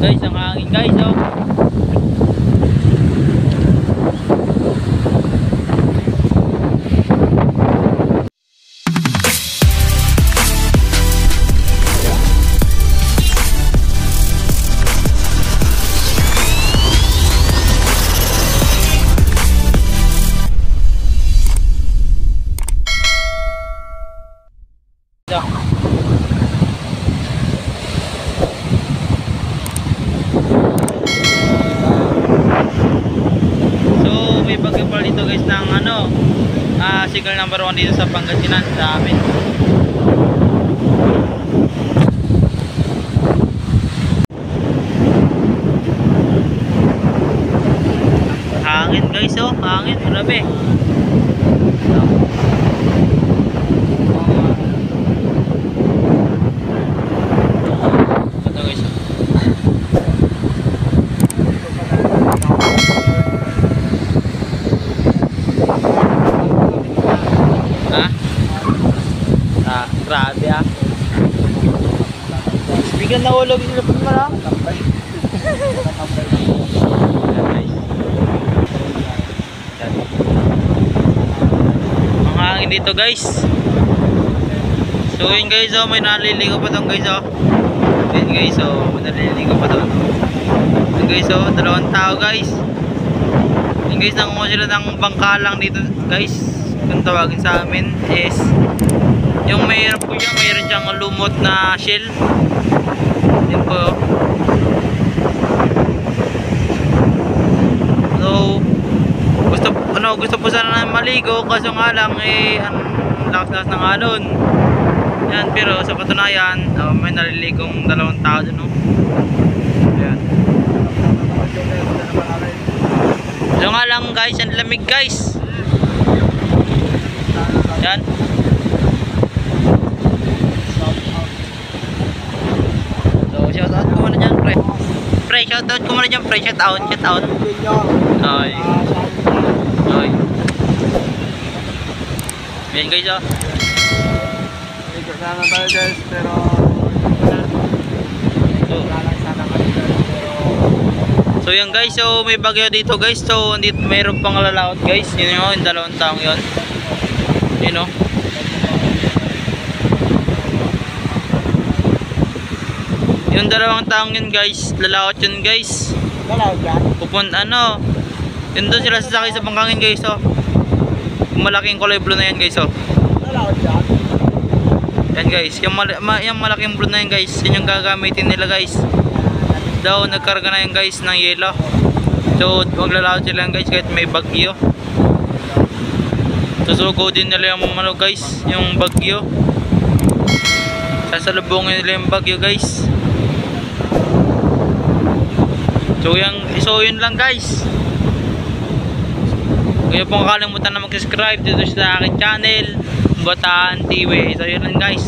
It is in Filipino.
guys, ang hangin guys, oh. Dito guys ng ano, signal number 1 dito sa Pangasinan sa amin. Hangin guys, oh, hangin, grabe. Grabe ah. Bigyan na ulog yung lapit mo lang. Ang hangin dito guys. So yun guys, oh, may naliligo pa doon guys, oh. Yun guys, oh, may naliligo pa doon. Yun guys, oh, 2 tao guys. Yun guys, nangungo sila ng bangkalang dito guys. Kung tawagin sa amin is yung mayroon po siya, mayroon siyang lumot na shell. Yan po. So gusto po sana maligo, kaso nga lang lakas ng alon. Yan, pero sa patunayan may naliligong 2 tao dun, no? Yan. So nga lang guys, ang lamig guys. Yan. Shoutout ko muna dyan, pre. Pre, shoutout ko muna dyan, pre. Shoutout. Ay. Ay. Yan guys, oh. Sana tayo guys, pero so yan guys, so may bagyo dito guys. So andito mayroon pang lalaot guys. Yun yung 2 taong yun. Yun, oh. Yung 2 taong yun guys, lalaot yun guys. Lalaot yan? Ano, yun doon sila sasakay sa bangkangin guys, oh. Malaking kulay blue na yan guys, oh. Lalaot yan? Yan guys, yung malaking blue na yan guys, yun yung gagamitin nila guys. Daw nagkarga na yan guys ng yelo. So maglalaot sila guys kahit may bagyo. Susugo din nila yung ano guys, yung bagyo. Sasalubungin nila yung bagyo guys. So yun lang guys. Huwag pong kakalimutan na mag-subscribe dito sa aking channel, Bataan TV. So yun lang guys.